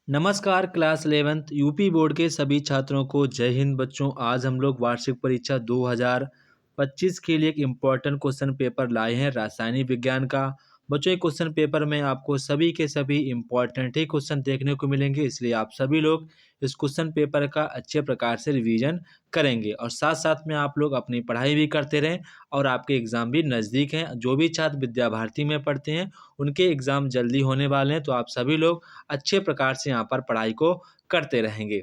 नमस्कार class 11th UP board के सभी छात्रों को जय हिंद बच्चों। आज हम लोग वार्षिक परीक्षा 2025 के लिए एक इम्पॉर्टेंट क्वेश्चन पेपर लाए हैं रासायनिक विज्ञान का। बच्चों, ये क्वेश्चन पेपर में आपको सभी के सभी इम्पॉर्टेंट ही क्वेश्चन देखने को मिलेंगे, इसलिए आप सभी लोग इस क्वेश्चन पेपर का अच्छे प्रकार से रिवीजन करेंगे और साथ साथ में आप लोग अपनी पढ़ाई भी करते रहें। और आपके एग्ज़ाम भी नज़दीक हैं। जो भी छात्र विद्या भारती में पढ़ते हैं उनके एग्ज़ाम जल्दी होने वाले हैं, तो आप सभी लोग अच्छे प्रकार से यहाँ पर पढ़ाई को करते रहेंगे।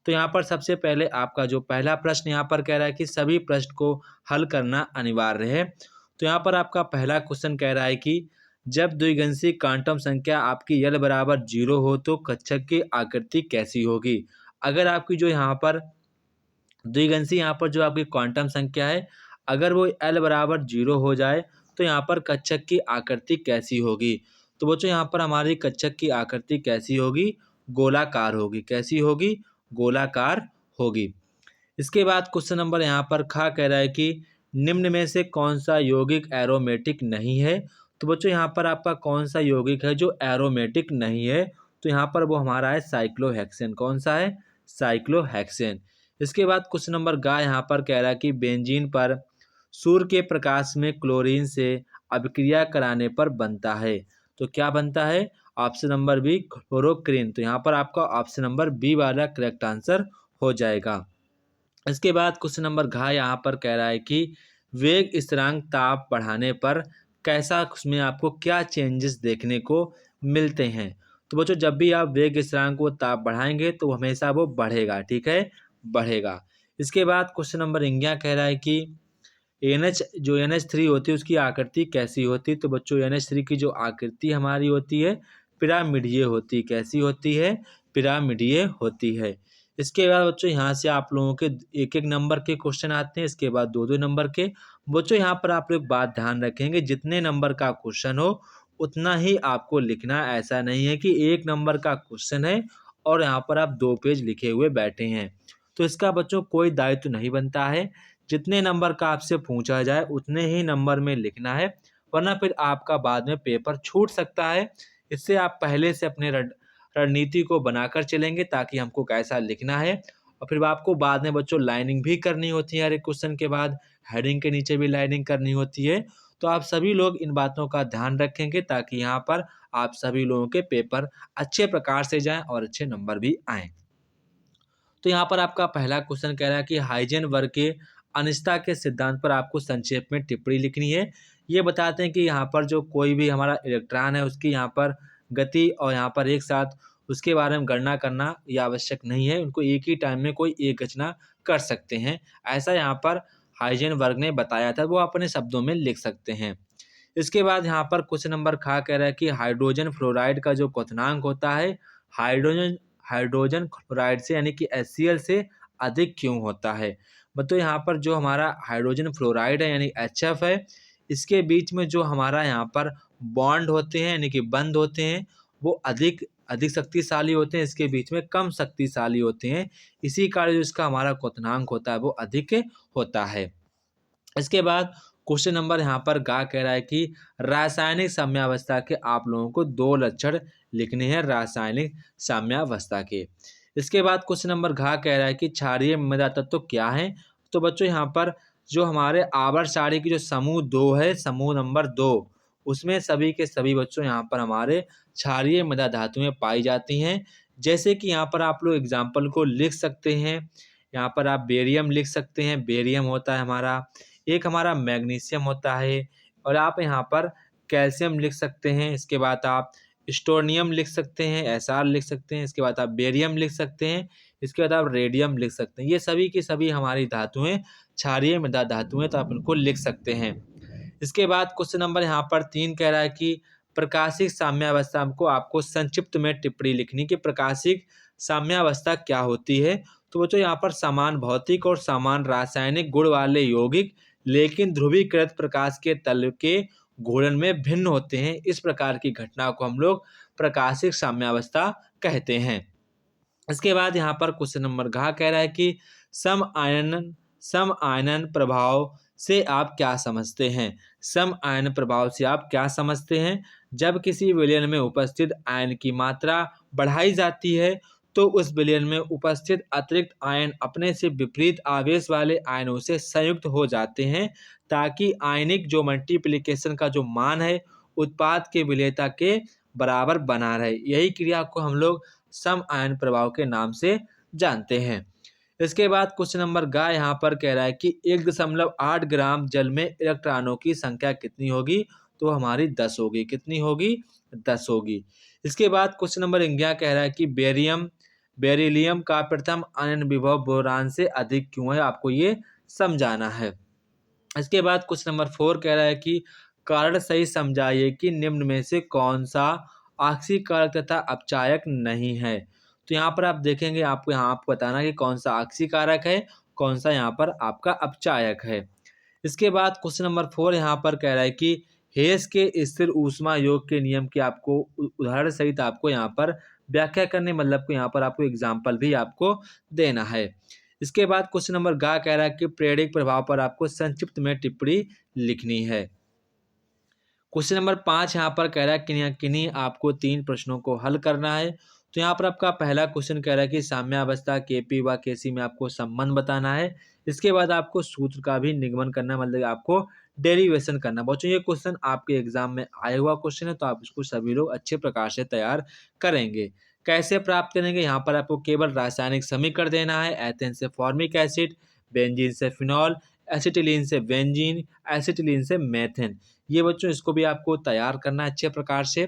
तो यहाँ पर सबसे पहले आपका जो पहला प्रश्न यहाँ पर कह रहा है कि सभी प्रश्न को हल करना अनिवार्य है। तो यहाँ पर आपका पहला क्वेश्चन कह रहा है कि जब द्विगंशी क्वांटम संख्या आपकी यल बराबर 0 हो तो कक्षक की आकृति कैसी होगी। अगर आपकी जो यहाँ पर द्विगंशी यहाँ पर जो आपकी क्वांटम संख्या है, अगर वो एल बराबर 0 हो जाए तो यहाँ पर कक्षक की आकृति कैसी होगी। तो बच्चों, यहाँ पर हमारी कक्षक की आकृति कैसी होगी, गोलाकार होगी। कैसी होगी, गोलाकार होगी। इसके बाद क्वेश्चन नंबर यहाँ पर खा कह रहा है कि निम्न में से कौन सा यौगिक एरोमेटिक नहीं है। तो बच्चों, यहाँ पर आपका कौन सा यौगिक है जो एरोमेटिक नहीं है, तो यहाँ पर वो हमारा है साइक्लोहेक्सेन। कौन सा है, साइक्लोहेक्सेन। इसके बाद क्वेश्चन नंबर गा यहाँ पर कह रहा है कि बेंजीन पर सूर्य के प्रकाश में क्लोरीन से अभिक्रिया कराने पर बनता है। तो क्या बनता है, ऑप्शन नंबर बी क्लोरोक्रीन। तो यहाँ पर आपका ऑप्शन नंबर बी वाला करेक्ट आंसर हो जाएगा। इसके बाद क्वेश्चन नंबर घ यहाँ पर कह रहा है कि वेग स्थिरांक ताप बढ़ाने पर कैसा, उसमें आपको क्या चेंजेस देखने को मिलते हैं। तो बच्चों, जब भी आप वेग स्थिरांक को ताप बढ़ाएंगे तो हमेशा वो बढ़ेगा, ठीक है, बढ़ेगा। इसके बाद क्वेश्चन नंबर इंग्या कह रहा है कि NH जो NH3 होती है उसकी आकृति कैसी होती है। तो बच्चों, NH3 की जो आकृति हमारी होती है पिरामिडीय होती है। कैसी होती है, पिरामिडीय होती है। इसके बाद बच्चों, यहाँ से आप लोगों के एक एक नंबर के क्वेश्चन आते हैं, इसके बाद दो दो नंबर के। बच्चों, यहाँ पर आप लोग बात ध्यान रखेंगे, जितने नंबर का क्वेश्चन हो उतना ही आपको लिखना। ऐसा नहीं है कि एक नंबर का क्वेश्चन है और यहाँ पर आप 2 पेज लिखे हुए बैठे हैं, तो इसका बच्चों कोई दायित्व नहीं बनता है। जितने नंबर का आपसे पूछा जाए उतने ही नंबर में लिखना है, वरना फिर आपका बाद में पेपर छूट सकता है। इससे आप पहले से अपने रणनीति को बनाकर चलेंगे ताकि हमको कैसा लिखना है। और फिर आपको बाद में बच्चों लाइनिंग भी करनी होती है, हर एक क्वेश्चन के बाद हेडिंग के नीचे भी लाइनिंग करनी होती है। तो आप सभी लोग इन बातों का ध्यान रखेंगे ताकि यहाँ पर आप सभी लोगों के पेपर अच्छे प्रकार से जाएं और अच्छे नंबर भी आएँ। तो यहाँ पर आपका पहला क्वेश्चन कह रहा है कि हाइजेन वर्ग के अनिश्चितता के सिद्धांत पर आपको संक्षेप में टिप्पणी लिखनी है। ये बताते हैं कि यहाँ पर जो कोई भी हमारा इलेक्ट्रॉन है उसकी यहाँ पर गति और यहाँ पर एक साथ उसके बारे में गणना करना ये आवश्यक नहीं है। उनको एक ही टाइम में कोई एक रचना कर सकते हैं, ऐसा यहाँ पर हाइजेन वर्ग ने बताया था, वो अपने शब्दों में लिख सकते हैं। इसके बाद यहाँ पर क्वेश्चन नंबर खा कह रहा है कि हाइड्रोजन फ्लोराइड का जो क्वथनांक होता है हाइड्रोजन हाइड्रोजन क्लोराइड से यानी कि HCl से अधिक क्यों होता है। मतलब यहाँ पर जो हमारा हाइड्रोजन फ्लोराइड है यानी HF है, इसके बीच में जो हमारा यहाँ पर बॉन्ड होते हैं यानी कि बंध होते हैं वो अधिक अधिक शक्तिशाली होते हैं, इसके बीच में कम शक्तिशाली होते हैं। इसी कारण जो इसका हमारा क्वथनांक होता है वो अधिक होता है। इसके बाद क्वेश्चन नंबर यहाँ पर गा कह रहा है कि रासायनिक साम्यावस्था के आप लोगों को 2 लक्षण लिखने हैं रासायनिक साम्यावस्था के। इसके बाद क्वेश्चन नंबर घा कह रहा है कि क्षारीय मृदा तत्व क्या है। तो बच्चों, यहाँ पर जो हमारे आवर्त सारणी की जो समूह 2 है, समूह नंबर 2, उसमें सभी के सभी बच्चों यहाँ पर हमारे क्षारीय मृदा धातुएं पाई जाती हैं। जैसे कि यहाँ पर आप लोग एग्जाम्पल को लिख सकते हैं। यहाँ पर आप बेरियम लिख सकते हैं, बेरियम होता है हमारा। एक हमारा मैग्नीशियम होता है और आप यहाँ पर कैल्शियम लिख सकते हैं। इसके बाद आप स्टोनियम लिख सकते हैं, SR लिख सकते हैं। इसके बाद आप बेरियम लिख सकते हैं। इसके बाद आप रेडियम लिख सकते हैं। ये सभी की सभी हमारी धातुएं क्षारीय मृदा धातुएं, तो आप इनको लिख सकते हैं। इसके बाद क्वेश्चन नंबर यहाँ पर 3 कह रहा है कि प्रकाशिक साम्यावस्था को आपको संक्षिप्त में टिप्पणी लिखनी कि प्रकाशिक साम्यावस्था क्या होती है। तो बच्चों, यहाँ पर समान भौतिक और समान रासायनिक गुण वाले यौगिक लेकिन ध्रुवीकृत प्रकाश के तल के घूर्णन में भिन्न होते हैं, इस प्रकार की घटना को हम लोग प्रकाशिक साम्यावस्था कहते हैं। इसके बाद यहाँ पर क्वेश्चन नंबर घ कह रहा है कि सम आयनन प्रभाव से आप क्या समझते हैं? सम आयन प्रभाव से आप क्या समझते हैं? जब किसी विलयन में उपस्थित आयन की मात्रा बढ़ाई जाती है, तो उस विलयन में उपस्थित अतिरिक्त आयन अपने से विपरीत आवेश वाले आयनों से संयुक्त हो जाते हैं, ताकि आयनिक जो मल्टीप्लिकेशन का जो मान है, उत्पाद के विलेयता के बराबर बना रहे। यही क्रिया को हम लोग सम आयन प्रभाव के नाम से जानते हैं। इसके बाद क्वेश्चन नंबर ग यहाँ पर कह रहा है कि 1.8 ग्राम जल में इलेक्ट्रॉनों की संख्या कितनी होगी? तो हमारी 10 होगी। कितनी होगी? 10 होगी। इसके बाद क्वेश्चन नंबर 11 कह रहा है कि बेरिलियम का प्रथम आयन विभव बोरान से अधिक क्यों है? आपको ये समझाना है। इसके बाद क्वेश्चन नंबर 4 कह रहा है कि कारण सही समझाइए कि निम्न में से कौन सा ऑक्सीकारक तथा अपचायक नहीं है। तो यहाँ पर आप देखेंगे, आपको यहाँ आपको बताना है कि कौन सा ऑक्सीकारक है, कौन सा यहाँ पर आपका अपचायक है। इसके बाद क्वेश्चन नंबर 4 यहाँ पर कह रहा है कि हेस के स्थिर ऊष्मा योग के नियम की आपको उदाहरण सहित आपको यहाँ पर व्याख्या करने, मतलब को यहाँ पर आपको एग्जाम्पल भी आपको देना है। इसके बाद क्वेश्चन नंबर ग कह रहा है कि प्रेरक प्रभाव पर आपको संक्षिप्त में टिप्पणी लिखनी है। क्वेश्चन नंबर 5 यहाँ पर कह रहा है कि किन्हीं आपको 3 प्रश्नों को हल करना है। तो यहाँ पर आपका पहला क्वेश्चन कह रहा है कि साम्यावस्था केपी व केसी में आपको संबंध बताना है। इसके बाद आपको सूत्र का भी निगमन करना, मतलब आपको डेरिवेशन करना। बच्चों ये क्वेश्चन आपके एग्जाम में आया हुआ क्वेश्चन है, तो आप इसको सभी लोग अच्छे प्रकार से तैयार करेंगे। कैसे प्राप्त करेंगे? यहाँ पर आपको केवल रासायनिक समीकरण देना है। एथेन से फॉर्मिक एसिड, बेंजीन से फिनॉल, एसिटिलीन से बेंजीन, एसिटिलीन से मेथेन। ये बच्चों इसको भी आपको तैयार करना है अच्छे प्रकार से।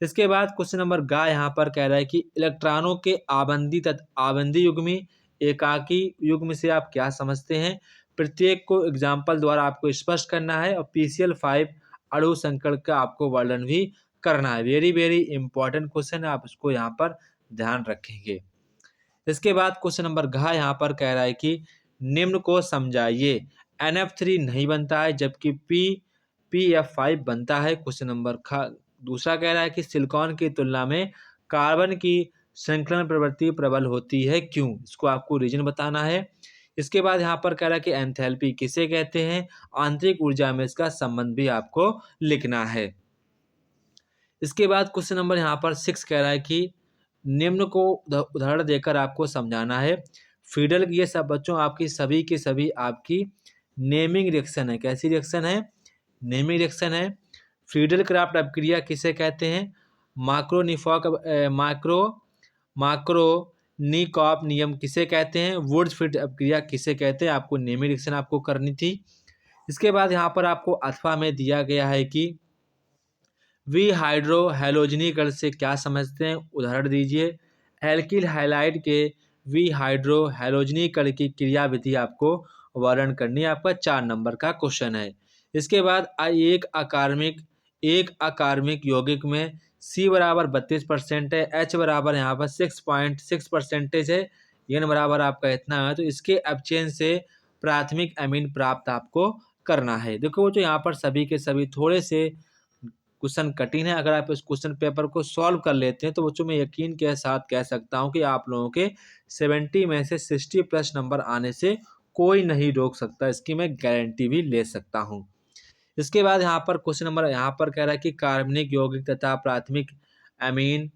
इसके बाद क्वेश्चन नंबर ग यहाँ पर कह रहा है कि इलेक्ट्रॉनों के आबंदी युग्मी एकाकी युग्म से आप क्या समझते हैं? प्रत्येक को एग्जाम्पल द्वारा आपको स्पष्ट करना है और PCl5 अणु संकरण का आपको वर्णन भी करना है। वेरी वेरी इंपॉर्टेंट क्वेश्चन है, आप इसको यहाँ पर ध्यान रखेंगे। इसके बाद क्वेश्चन नंबर घ यहाँ पर कह रहा है कि निम्न को समझाइए। NF3 नहीं बनता है, जबकि PF5 बनता है। क्वेश्चन नंबर ख दूसरा कह रहा है कि सिलिकॉन की तुलना में कार्बन की संकलन प्रवृत्ति प्रबल होती है, क्यों? इसको आपको रीजन बताना है। इसके बाद यहाँ पर कह रहा है कि एंथैल्पी किसे कहते हैं? आंतरिक ऊर्जा में इसका संबंध भी आपको लिखना है। इसके बाद क्वेश्चन नंबर यहाँ पर 6 कह रहा है कि निम्न को उदाहरण देकर आपको समझाना है। फ्रीडल, ये सब बच्चों आपकी सभी के सभी आपकी नेमिंग रिएक्शन है। कैसी रिएक्शन है? नेमिंग रिएक्शन है। फ्रीडल क्राफ्ट अपक्रिया किसे कहते हैं? माक्रोनिकॉप नियम किसे कहते हैं? वुड्सफील्ड अपक्रिया किसे कहते हैं? आपको नेमिंग रिएक्शन आपको करनी थी। इसके बाद यहाँ पर आपको अथवा में दिया गया है कि वी हाइड्रो हैलोजनीकरण से क्या समझते हैं? उदाहरण दीजिए। एल्किल हैलाइड के वी हाइड्रो हैलोजनीकरण की क्रियाविधि आपको वर्णन करनी है। आपका 4 नंबर का क्वेश्चन है। इसके बाद एक अकार्मिक यौगिक में C बराबर 32% है, H बराबर यहाँ पर 6.6% है, N बराबर आपका इतना है। तो इसके अपचयन से प्राथमिक अमीन प्राप्त आपको करना है। देखो जो यहाँ पर सभी के सभी थोड़े से क्वेश्चन कठिन है। अगर आप इस क्वेश्चन पेपर को सॉल्व कर लेते हैं, तो बच्चों मैं यकीन के साथ कह सकता हूं कि आप लोगों के 70 में से 60+ नंबर आने से कोई नहीं रोक सकता। इसकी मैं गारंटी भी ले सकता हूं। इसके बाद यहाँ पर क्वेश्चन नंबर यहाँ पर कह रहा है कि कार्बनिक यौगिक तथा प्राथमिक अमीन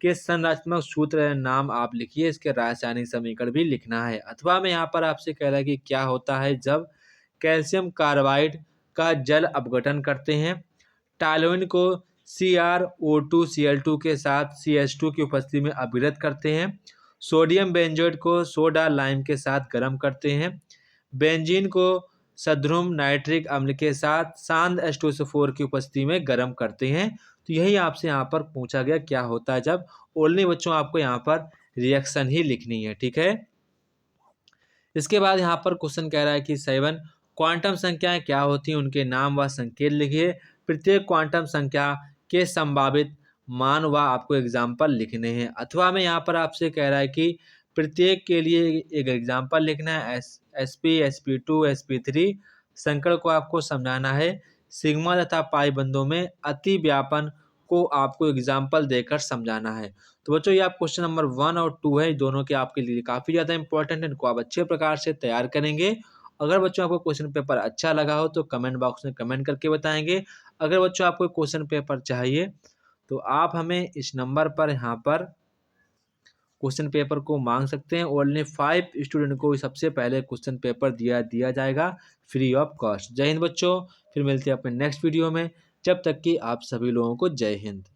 के संरचनात्मक सूत्र नाम आप लिखिए। इसके रासायनिक समीकरण भी लिखना है। अथवा में यहाँ पर आपसे कह रहा है कि क्या होता है जब कैल्शियम कार्बाइड का जल अपघटन करते हैं? टालोइन को CrO2Cl2 के साथ CH2 की उपस्थिति में अपघटित करते हैं। सोडियम बेंजोएट को सोडा लाइम के साथ गर्म करते हैं। बेंजीन को सध्रुम नाइट्रिक अम्ल के साथ सांद H2SO4 की उपस्थिति में गर्म करते हैं। तो यही आपसे यहाँ पर पूछा गया क्या होता है जब। ओनली बच्चों आपको यहाँ पर रिएक्शन ही लिखनी है, ठीक है। इसके बाद यहाँ पर क्वेश्चन कह रहा है कि 7 क्वांटम संख्याएं क्या होती हैं, उनके नाम व संकेत लिखिए। प्रत्येक क्वांटम संख्या के संभावित मान व आपको एग्जाम्पल लिखने हैं। अथवा में यहाँ पर आपसे कह रहा है कि प्रत्येक के लिए एक एग्जाम्पल लिखना है। sp sp2 sp3 संकरण को आपको समझाना है। सिग्मा तथा पाई बंधों में अति व्यापन को आपको एग्जाम्पल देकर समझाना है। तो बच्चों ये आप क्वेश्चन नंबर 1 और 2 है, दोनों के आपके लिए काफ़ी ज़्यादा इंपॉर्टेंट है। इनको आप अच्छे प्रकार से तैयार करेंगे अगर बच्चों आपको क्वेश्चन पेपर अच्छा लगा हो तो कमेंट बॉक्स में कमेंट करके बताएंगे। अगर बच्चों आपको क्वेश्चन पेपर चाहिए तो आप हमें इस नंबर पर यहाँ पर क्वेश्चन पेपर को मांग सकते हैं। ओनली 5 स्टूडेंट को सबसे पहले क्वेश्चन पेपर दिया जाएगा फ्री ऑफ कॉस्ट। जय हिंद बच्चों, फिर मिलते हैं अपने नेक्स्ट वीडियो में। जब तक कि आप सभी लोगों को जय हिंद।